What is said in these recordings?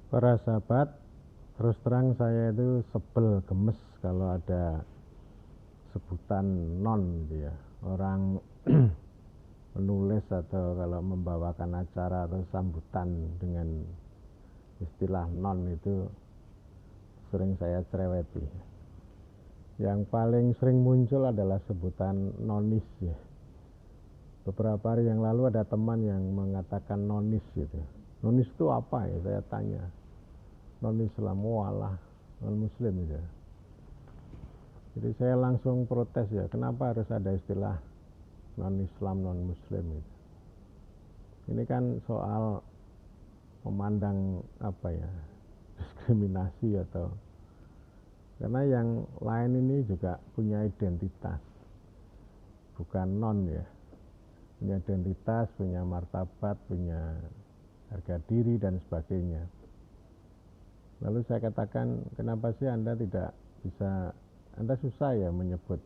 Para sahabat, terus terang saya itu sebel, gemes kalau ada sebutan non gitu ya. Orang menulis atau kalau membawakan acara atau sambutan dengan istilah non itu sering saya cereweti. Yang paling sering muncul adalah sebutan nonis ya. Beberapa hari yang lalu ada teman yang mengatakan nonis gitu. Nonis itu apa ya, saya tanya. Non-Islam, walah, non-Muslim ya. Jadi saya langsung protes ya, kenapa harus ada istilah non-Islam, non-Muslim gitu. Ini kan soal memandang apa ya, diskriminasi atau karena yang lain ini juga punya identitas, bukan non ya, punya identitas, punya martabat, punya harga diri dan sebagainya. Lalu saya katakan, kenapa sih Anda tidak bisa, Anda susah ya menyebut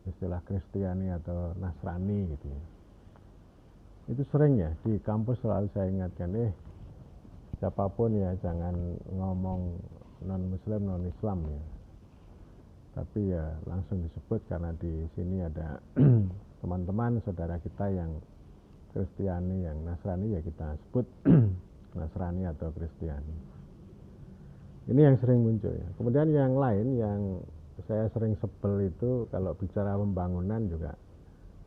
istilah Kristiani atau Nasrani gitu ya. Itu sering ya, di kampus selalu saya ingatkan, siapapun ya jangan ngomong non-Muslim, non-Islam ya. Tapi ya langsung disebut karena di sini ada teman-teman, saudara kita yang Kristiani, yang Nasrani ya kita sebut Nasrani atau Kristiani. Ini yang sering muncul ya. Kemudian yang lain yang saya sering sebel itu kalau bicara pembangunan juga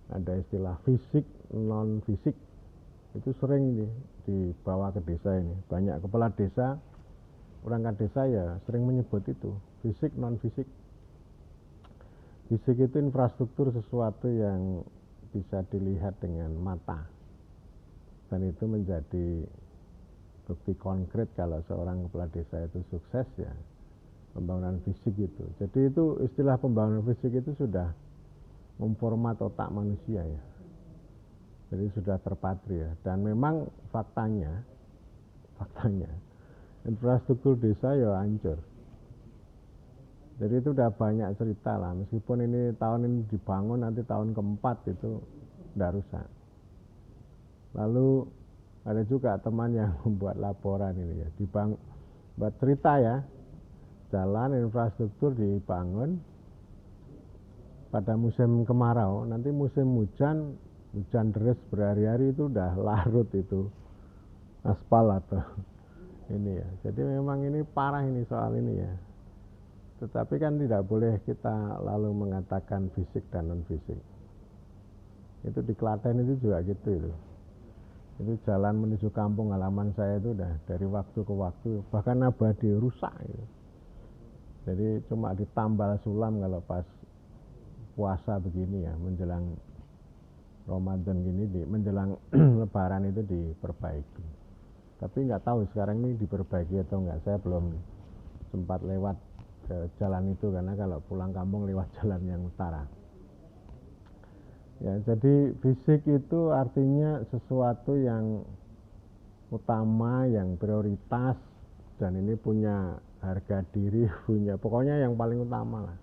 ada istilah fisik, non fisik. Itu sering nih dibawa ke desa ini. Banyak kepala desa, perangkat desa ya sering menyebut itu, fisik, non fisik. Fisik itu infrastruktur sesuatu yang bisa dilihat dengan mata. Dan itu menjadi bukti konkret kalau seorang kepala desa itu sukses ya pembangunan fisik itu. Jadi itu istilah pembangunan fisik itu sudah memformat otak manusia ya. Jadi sudah terpatri ya. Dan memang faktanya infrastruktur desa ya hancur. Jadi itu udah banyak cerita lah. Meskipun ini tahun ini dibangun, nanti tahun keempat itu udah rusak. Lalu ada juga teman yang membuat laporan ini ya, buat cerita ya, jalan infrastruktur dibangun pada musim kemarau, nanti musim hujan deras berhari-hari itu udah larut itu aspal atau ini ya. Jadi memang ini parah ini soal ini ya. Tetapi kan tidak boleh kita lalu mengatakan fisik dan non fisik. Itu di Klaten itu juga gitu itu. Itu jalan menuju kampung halaman saya itu udah dari waktu ke waktu bahkan abadi rusak gitu. Jadi cuma ditambal sulam kalau pas puasa begini ya, menjelang Ramadan gini, menjelang Lebaran itu diperbaiki. Tapi nggak tahu sekarang ini diperbaiki atau nggak, saya belum sempat lewat ke jalan itu karena kalau pulang kampung lewat jalan yang utara. Ya, jadi fisik itu artinya sesuatu yang utama, yang prioritas, dan ini punya harga diri, punya pokoknya yang paling utama lah.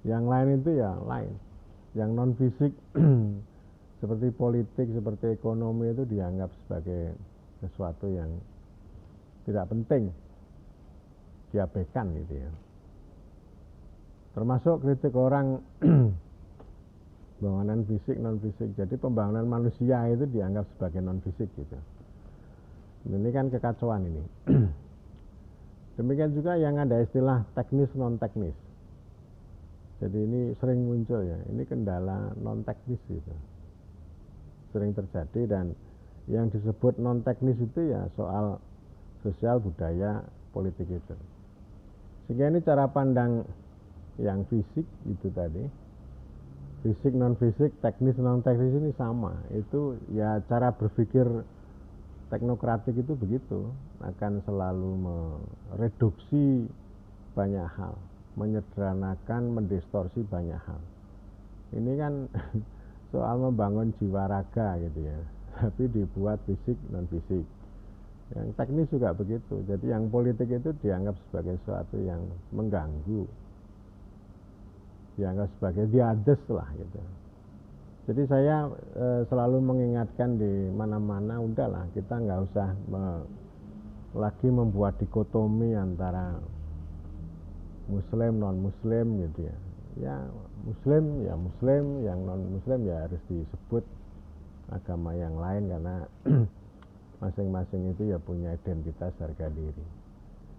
Yang lain itu ya lain. Yang non fisik seperti politik, seperti ekonomi itu dianggap sebagai sesuatu yang tidak penting, diabaikan gitu ya. Termasuk kritik orang pembangunan fisik, non fisik. Jadi pembangunan manusia itu dianggap sebagai non fisik gitu. Ini kan kekacauan ini. Demikian juga yang ada istilah teknis non teknis. Jadi ini sering muncul ya. Ini kendala non teknis gitu. Sering terjadi dan yang disebut non teknis itu ya soal sosial, budaya, politik itu. Sehingga ini cara pandang yang fisik itu tadi. Fisik non fisik, teknis non teknis ini sama. Itu ya cara berpikir teknokratik itu begitu, akan selalu mereduksi banyak hal, menyederhanakan, mendistorsi banyak hal. Ini kan soal membangun jiwa raga gitu ya, tapi dibuat fisik non fisik. Yang teknis juga begitu. Jadi yang politik itu dianggap sebagai sesuatu yang mengganggu, dianggap sebagai diades lah gitu. Jadi saya selalu mengingatkan di mana-mana, udahlah kita nggak usah lagi membuat dikotomi antara muslim non muslim gitu ya. Ya muslim, yang non muslim ya harus disebut agama yang lain, karena masing-masing itu ya punya identitas harga diri.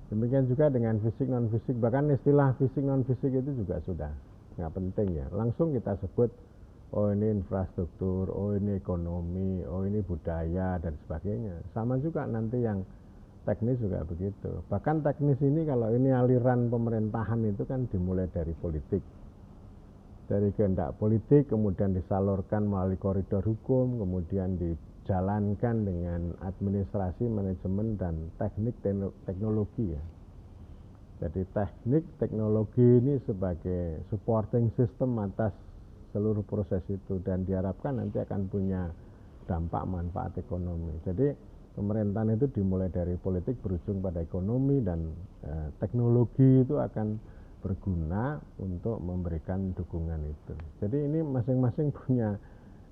Demikian juga dengan fisik non fisik, bahkan istilah fisik non fisik itu juga sudah nggak penting ya, langsung kita sebut oh ini infrastruktur, oh ini ekonomi, oh ini budaya dan sebagainya. Sama juga nanti yang teknis juga begitu. Bahkan teknis ini kalau ini aliran pemerintahan itu kan dimulai dari politik, dari kehendak politik, kemudian disalurkan melalui koridor hukum, kemudian dijalankan dengan administrasi, manajemen, dan teknik teknologi ya. Jadi teknik teknologi ini sebagai supporting system atas seluruh proses itu, dan diharapkan nanti akan punya dampak manfaat ekonomi. Jadi pemerintahan itu dimulai dari politik berujung pada ekonomi, dan teknologi itu akan berguna untuk memberikan dukungan itu. Jadi ini masing-masing punya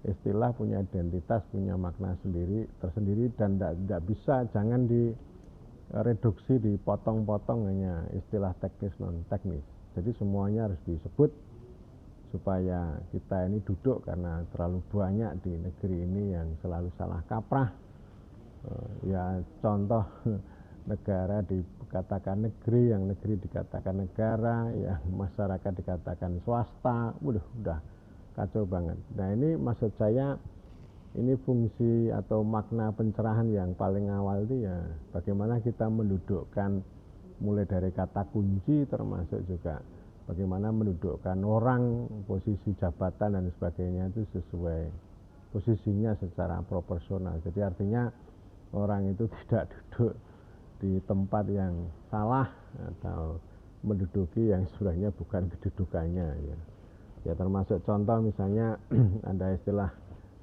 istilah, punya identitas, punya makna tersendiri, dan tidak bisa, jangan direduksi, dipotong-potong hanya istilah teknis non teknis. Jadi semuanya harus disebut supaya kita ini duduk, karena terlalu banyak di negeri ini yang selalu salah kaprah. Ya contoh negara dikatakan negeri, yang negeri dikatakan negara, yang masyarakat dikatakan swasta, udah kacau banget. Nah ini maksud saya, ini fungsi atau makna pencerahan yang paling awal itu ya bagaimana kita mendudukkan mulai dari kata kunci, termasuk juga bagaimana mendudukkan orang, posisi jabatan dan sebagainya itu sesuai posisinya secara proporsional. Jadi artinya orang itu tidak duduk di tempat yang salah atau menduduki yang sebenarnya bukan kedudukannya ya. Ya termasuk contoh misalnya ada istilah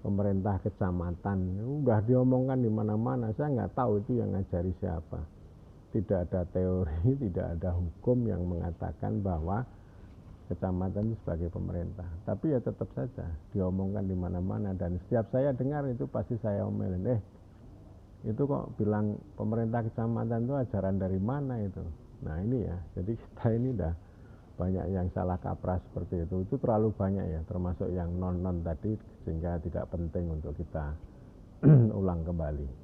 pemerintah kecamatan, udah diomongkan di mana-mana. Saya nggak tahu itu yang ngajari siapa. Tidak ada teori, tidak ada hukum yang mengatakan bahwa kecamatan itu sebagai pemerintah. Tapi ya tetap saja diomongkan di mana-mana, dan setiap saya dengar itu pasti saya omelin, itu kok bilang pemerintah kecamatan itu ajaran dari mana itu. Nah ini ya, jadi kita ini udah banyak yang salah kaprah seperti itu terlalu banyak ya, termasuk yang non tadi, sehingga tidak penting untuk kita ulang kembali.